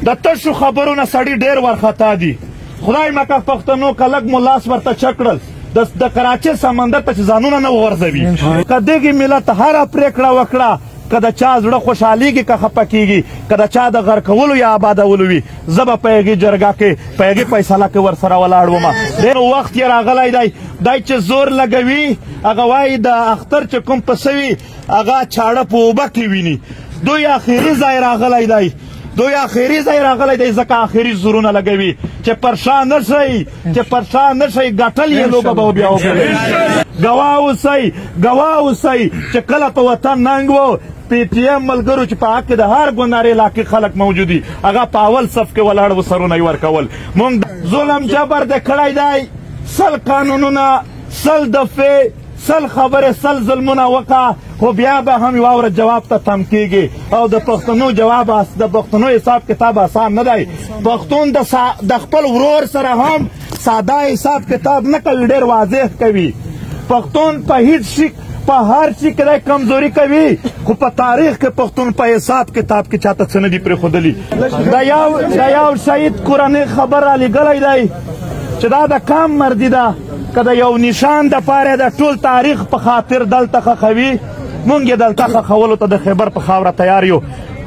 د تشو خبرو نه سړي ډېر وارخطا دي. خدای مکه پښتنو که لږ مو لاس ورته چک کړل د کراچۍ سمندر ته چې ځانونه نه وغورځوي. که دغې ملت هره پرېکړه وکړه که د چا زړه خوشحالېږي که خفه کېږي که د چا د غر کولو یا آبادولو وي زه به په هغې جرګه کې په هغې فیصله کې ورسره ولاړ وم. ډېر وخت یې راغلی دی. دی چې زور لګوي هغه وایي د اختر چې کوم پسه وي هغه چاړه په اوبه کې ویني. دوی آخري ځای راغلی دی. دوی آخري ځای راغلی دی ځکه آخري زورونه لګوي چې پر شا نه شئ چې پر شا نه شئ ګټل یې لوبه به بیا وکړئ. ګواه اوسئ ګواه اوسئ چې کله په وطن ننګ و پی ټي ایم ملګرو چې په حق کې د هر ګونداري علاقې خلک موجود دي هغه په اول صف کې ولاړ و سرونه یې ورکول. موږ ظلم جبر د کړی دی. 100 قانونونه 100 دفعې 100 خبرې 100 ظلمونه وکړه خو بیا به هم یوه ورځ جواب ته تم کېږي او د پښتنو جواب د پښتنو حساب کتاب آسان نه دی. پښتون د خپل ورور سره هم ساده حساب کتاب نه کوي ډېر واضح کوي. پښتون په هیڅ شي په هر شي کې دی کمزوري کوي خو په تاریخ کې پښتون په حساب کتاب کې چاته څه نه دي پرېښودلي. د یو شهید کورنۍ خبر رالیږلی دی چې دا د کام مردي ده که د یو نشان دپاره د ټول تاریخ په خاطر دلته ښخوي موږ یې دلته ښخولو ته د خیبر په خاوره تیار یو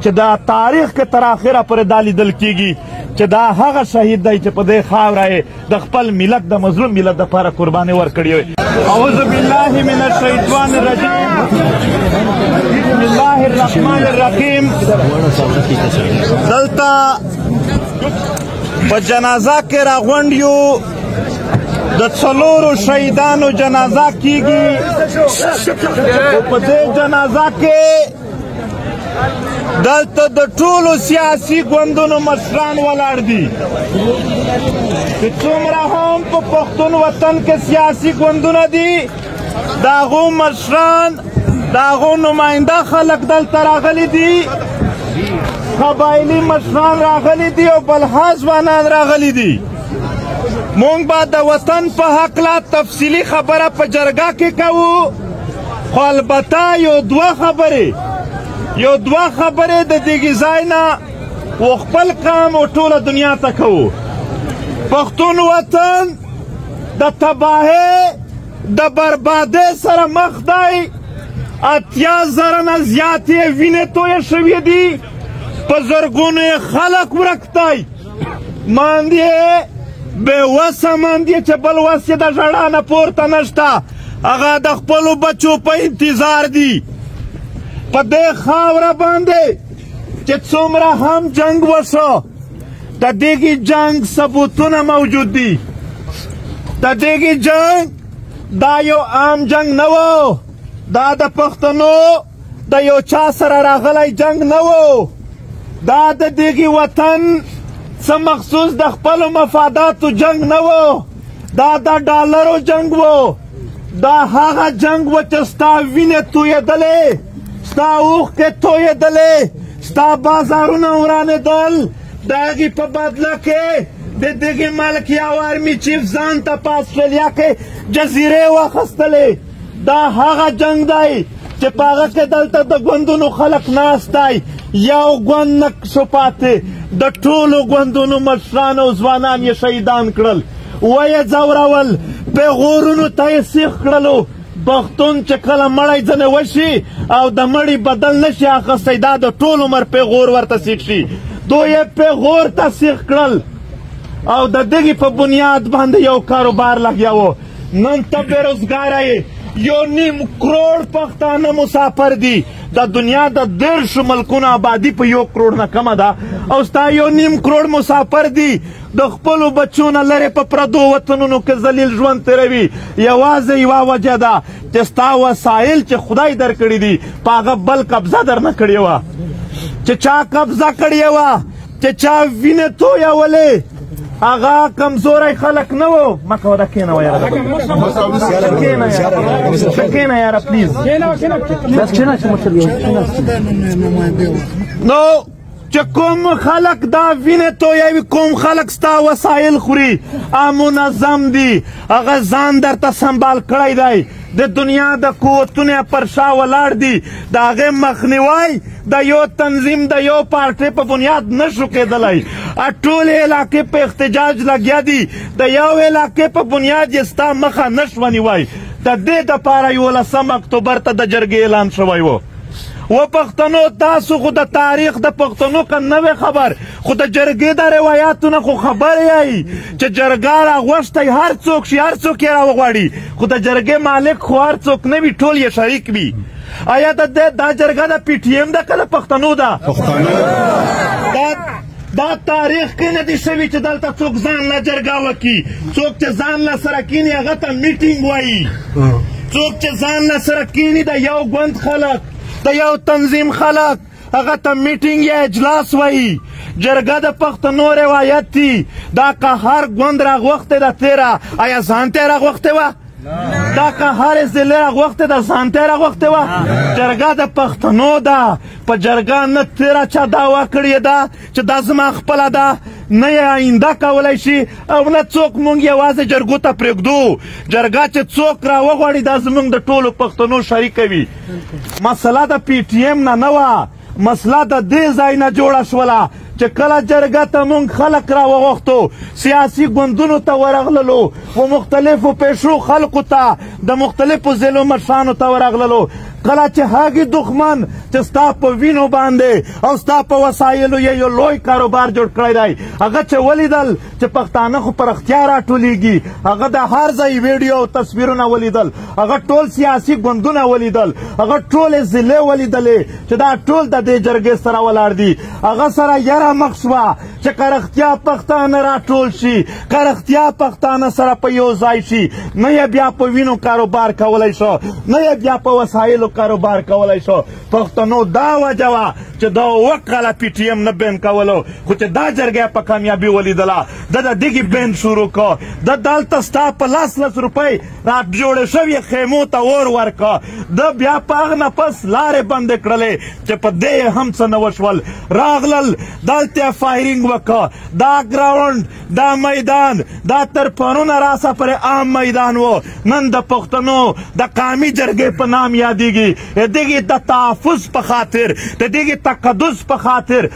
چې دا تاریخ کې تر آخره پورې دا لیدل کېږي چې دا هغه شهید دی چې په دې خاوره یې د خپل ملت د مظلوم ملت دپاره قرباني ورکړې وي. اعوذ بالله من الشیطان الرجیم بسم الله الرحمن الرحیم. دلته په جنازه کې راغونډ یو د 4 شهیدانو جنازه کیږي. په دې جنازه کې دلته د ټولو سیاسي ګوندونو مشران ولاړ دي چې څومره هم په پښتون وطن کې سیاسي ګوندونه دي د هغو مشران د هغو نماینده خلک دلته راغلي دي. قبایلي مشران راغلي دي او بلها ځوانان راغلي دي. مونږ به د وطن په هکله تفصیلي خبره په جرګه کې کوو خو البته یو دوه خبرې د دغې ځای نه و خپل قام او ټوله دنیا ته کوو. پښتون وطن د تباهۍ د بربادۍ سره مخ دی. 80,000 نه زیاتې وینې تویې شوې دي. په زرګونو یې خلک ورک دی. ماندې بېوسه ماندې چې بل وس یې د ژړا نه پورته نشته هغه د خپلو بچو په انتظار دي. په دې خاوره باندې چې څومره هم جنگ وشو د دغې جنگ ثبوتونه موجود دي. د دغې جنگ دا یو عام جنگ نه و. دا د پښتنو د یو چا سره راغلی جنگ نه و. دا د دغې وطن څه مخصوص د خپلو مفاداتو جنگ نه و. دا د ډالرو جنگ و. دا هغه جنگ و چې ستا وینې تویېدلې ستا اوښکې تویېدلې ستا بازارونه ورانېدل د هغې په بدله کې د دغې ملکیه او آرمي چیف ځان ته په اسټرالیا کې جزیرې واخیستلې. دا هغه جنگ دی چې په هغه کې دلته د ګوندونو خلک ناست دی. یو ګوند نه شو پاتې. د ټولو ګوندونو مشران او ځوانان یې شهیدان کړل ویې ځورول پیغورونو ته یې سیخ کړلو. پښتون چې کله مړی ځنې وشي او د مړي بدل نشي اخیستی دا د ټول عمر پیغور ورته سیخ شي. دوی یې پیغور ته سیخ کړل او د دغې په بنیاد باندې یو کاروبار لګیا و. نن ته بېروزګاره یې. 1.5 کروڑ پښتانه مسافر دي. د دنیا د 10 ملکونو آبادي په 1 کروڑ نه کمه ده او ستا 1.5 کروڑ مسافر دي د خپلو بچو نه لرې په پردو وطنونو کې ذلیل ژوند تېروي. یوازې یوه وجه ده چې ستا وسایل چې خدای درکړي دي په هغه بل قبضه درنه کړې وه. چې چا قبضه کړې وه چې چا وینې تویولې هغه کمزوری خلک نه و. مه کوه دا کښېنوه یاره کښېنه یاره پلیز. نو چې کوم خلک دا وینې تویوي کوم خلک ستا وسایل خوري منظم دي هغه ځان درته سنبال کړی دی د دنیا د قوتونه پر شا ولاړ دي د هغې مخنیوی د یو تنظیم د یو پارټۍ په بنیاد نشو کېدلی ټولې علاقې په احتجاج لګیا دي د یو علاقې په بنیاد یې ستا مخه نشوه نیوی د دې دپاره 11 اکتوبر ته د جرګې اعلان شوی و پښتنو تاسو خو د تاریخ د پښتنو که نه وی خبر خو د جرګې د روایاتو نه خو خبر یی چې جرګه راغوښتی هر څوک شي هر څوک یې راوغواړي خو د جرګې مالک خو هر څوک نه وي ټول یې شریک وي آیا دا جرګه د پی ټي ایم ده که د پښتنو ده دا تاریخ کې نه دي شوي چې دلته څوک ځان له جرګه وکړي څوک چې ځان له سره کیني هغه ته میټینګ وایي څوک چې ځان له سره کیني د یو ګوند خلک د یو تنظیم خلک هغه ته میټینګ یا اجلاس وایي جرګه د پښتنو روایت دي دا که هر ګوند راغوښتې ده تیره آیا ځان ته یې راغوښتې وه دا که هر ضلع راغوښتې ده ځان ته یې راغوښتې وه جرګه د پښتنو ده په جرګه نه تیره چا دعوا کړې ده چې دا زما خپله ده نه یې آینده کولی شي او نه څوک مونږ یوازې جرګو ته پرېږدو جرګه چې څوک راوغواړي دا زمونږ د ټولو پښتنو شریکه وي مسله د پی ټي ایم نه نه وه مسله د دې ځای نه جوړه شوله چې کله جرګه ته مونږ خلک راوغوښتو سیاسي ګوندونو ته ورغللو و مختلفو پیشو خلکو ته د مختلفو ضلعو مشرانو ته ورغللو کله چې هغې دښمن چې ستا په وینو باندې او ستا په وسایلو یې یو لوی کاروبار جوړ کړی دی هغه چې ولیدل چې پښتانه خو په رښتیا راټولیږي هغه د هر ځای ویډیو او تصویرونه ولیدل هغه ټول سیاسي ګوندونه ولیدل هغه ټولې ضلعې ولیدلې چې دا ټول د دې جرګې سره ولاړ دي هغه سره یره مخ شوه چې که رښتیا پښتانه راټول شي که رښتیا پښتانه سره په یو ځای شي نه یې بیا په وینو کاروبار کولی شو نه یې بیا په وسایلو کاروبار کولی شو پښتنو دا وجه وه چې دا وکاله پی ټي ایم نه بین کولو خو چې دا جرګه په کامیابي ولیدله د دغې بین شروع کو د دلته ستا په 10 روپۍ را جوړې شوې خیمو ته اور ورکه د بیا په هغه نه پس لارې بندې کړلې چې په دې هم څه نه وشول راغلل دلته فایرینګ وکړه دا ګراونډ دا میدان دا تر پرونه راسه پرې عام میدان و نن د پښتنو د قومي جرګې په نام یادېږي دغې د تحفظ په خاطر د دغې تقدس په خاطر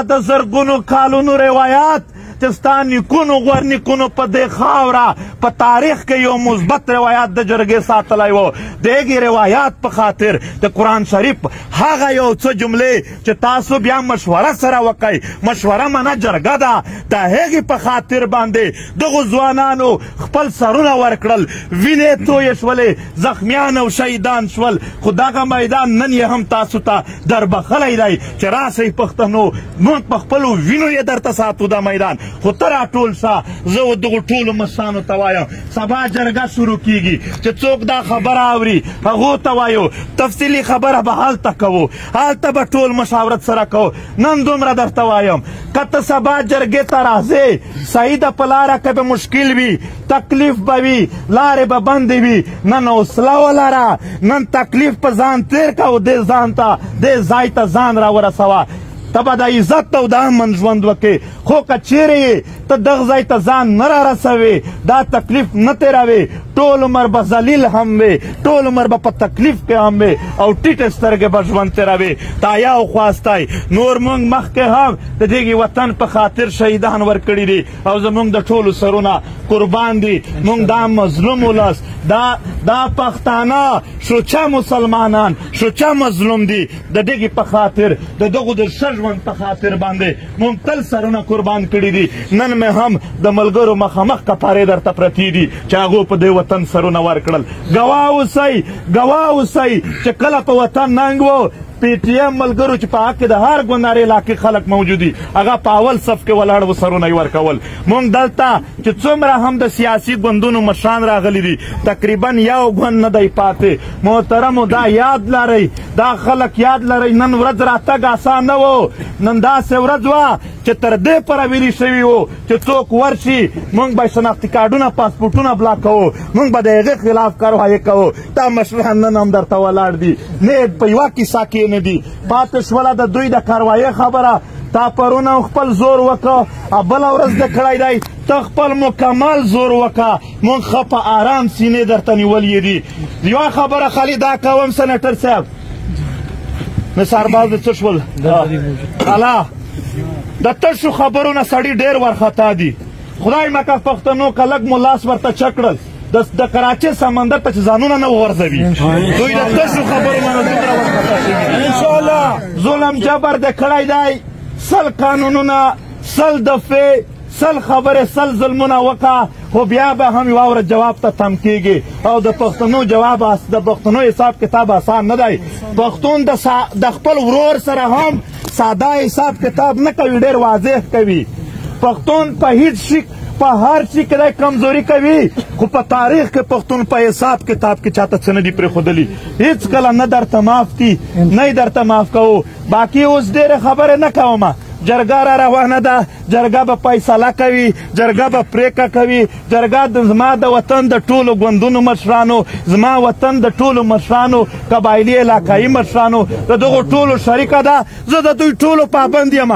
د زرګونو کالونو روایات چې ستا نیکونو غورنیکونو په دې خاوره په تاریخ کې یو مثبت روایات د جرګې ساتلی و د هغې روایات په خاطر د قرآن شریف هغه یو څه جملې چې تاسو بیا مشوره سره وکئ مشوره منه جرګه ده د هغې په خاطر باندې دغو ځوانانو خپل سرونه ورکړل وینې تویې شولې زخمیان او شهیدان شول خو دغه میدان نن یې هم تاسو ته دربخلی دی چې راسئ پښتنو موږ په خپلو وینو یې درته ساتو دا میدان خو ته راټول شه زه دغو ټولو مشرانو ته وایم سبا جرګه شروع کیږي چې څوک دا خبره اوري هغو ته وایو تفصیلي خبره به هلته کوو هلته به ټول مشاورت سره کوو نن دومره درته وایم که ته سبا جرګې ته راځې صحیح ده په لاره که به مشکل وي تکلیف به وي لارې به بندې وي نن حوصله ولره نن تکلیف په ځان تیر که او دې ځان ته دې ځای ته ځان راورسوه ته به د عزت او د امن ژوند وکړې خو که چیرې ته دغه ځای ته ځان نه رارسوې دا تکلیف نه تېروې ټول عمر به ذلیل هم وې ټول عمر به په تکلیف کې هم وې او ټیټې سترګې به ژوند تېروې تا یو خواستای نور موږ مخکې هم د دغې وطن په خاطر شهیدان ورکړي دي او زموږ د ټولو سرونه قربان دي موږ دا مظلوم ولس دا پښتانه شوچه مسلمانان شوچه مظلوم دي د دغې په خاطر د دغو د ښه ژوند په خاطر باندې موږ تل سرونه قربان کړي دي نن مې هم د ملګرو مخامخ کپارې درته پرتې دي چې هغو په دې وطن سرونه ورکړل ګواه اوسئ چې کله په وطن ننګ و پی ټي ایم ملګرو چې په حق کې د هر ګوند علاقې خلک موجود دي هغه په اول صف کې ولاړ و سرونه یې ورکول موږ دلته چې څومره هم د سیاسي ګوندونو مشران راغلي دي تقریبا یو ګوند نه دی پاتې محترمو دا یاد لرئ دا خلک یاد لرئ نن ورځ راتګ اسان نه و نن داسې ورځ وه چې تر دې پره ویلي شوي وو چې څوک ورشي موږ به شناختي کارډونه پاسپورټونه بلاک کوو موږ به د هغې خلاف کارواهي کوو دا مشران نن هم درته ولاړ دي نه په یوه کیسه کې نه دي. پاتې شوله د دوی د کاروایۍ خبره. تا پرونه خپل زور وکړه، بله ورځ د کړی دی ته خپل مکمل زور وکړه. موږ ښه په آرام سینې درته نیولې دي. یوه خبره خالي دا کوم سنټر صاحب، نثارباز د څه شول؟ الله د تشو خبرو نه سړي ډېر ورخطا دي. خدای مکه پښتنو که لږ مو لاس ورته چک کړل د کراچۍ سمندر ته چې ځانونه نه وغورځوي، دوی د تشو خبرو نه دومره ورخطا شوي دي. انشاءالله ظلم جبر د کړی دی. 100 قانونونه، 100 دفعې، 100 خبرې، 100 ظلمونه وکړه، خو بیا به هم یوه ورځ جواب ته تم کېږي. او د پښتنو جواب د پښتنو حساب کتاب آسان نه دی. پښتون د خپل ورور سره هم ساده حساب کتاب نه کوي، ډېر واضح کوي. پښتون په هیڅ شي په هر شي کې کمزوري کوي، خو په تاریخ کې پښتون په حساب کتاب کې چاته څه نه دي پرېښودلي. هېڅکله نه درته معاف دي، نه یې درته معاف کوو. باقي اوس ډېرې خبرې نه کومه. جرګه را روانه ده، جرګه به فیصله کوي، جرګه به پرېکړه کوي. جرګه زما د وطن د ټولو ګوندونو مشرانو، زما وطن د ټولو مشرانو، قبایلي علاقایي مشرانو، د دغو ټولو شریکه ده. زه د دوی ټولو پابند یم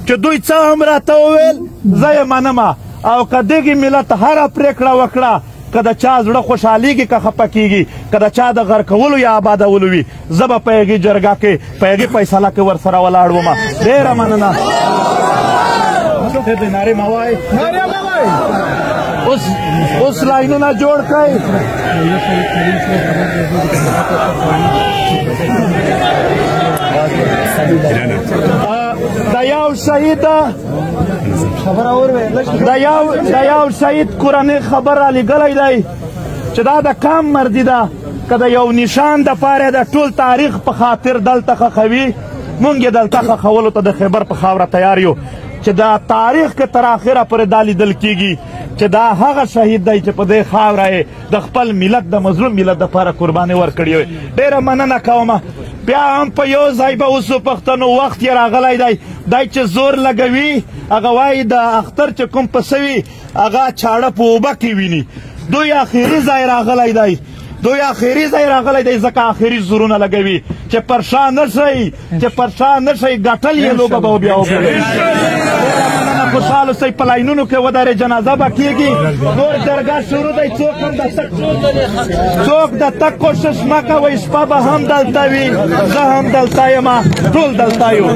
چې دوی څه هم راته وویل زه یې منمه. او که دغې ملت هره پرېکړه وکړه، که د چا زړه خوشحالیږي که خفه کېږي، که د چا د غر کولو یا آبادولو وي، زه به په هغې جرګه کې په هغې فیصله کې ورسره ولاړ ومه. ډېره مننه. نارې مه وایئ، اوس لاینونه جوړ کړئ. د یو شهید کورنۍ خبر را لیږلی دی چې دا د کم مردي ده، که د یو نشان دپاره د ټول تاریخ په خاطر دلته ښخوي، موږ یې دلته ښخولو ته د خیبر په خاوره تیار یو چې دا تاریخ کې تر اخره پورې دا لیدل کېږي چې دا هغه شهید دی چې په دې خاوره یې د خپل ملت د مظلوم ملت دپاره قربانۍ ورکړې وې. ډېره مننه کومه. بیا هم په یو ځای به اوسو پښتنو وخت یې راغلی دی چې زور لګوي. هغه وایي د اختر چې کوم پسه وي هغه چاړه په اوبه کې ویني. دوی آخري ځای راغلی دی، دوی آخري ځای راغلی دی ځکه آخري زورونه لګوي چې پر شا نه شئ، چې پر شا نه شئ، ګټل یې لوبه به بیا وګورئ. خوشحال اوسئ. په لاینونو کې ودرې، جنازه به کېږي. نور جرګه شروع دی. څوک د تګ کوشش مه کوئ، شپه به هم دلته وي، زه هم دلته یم، ټول دلته یو.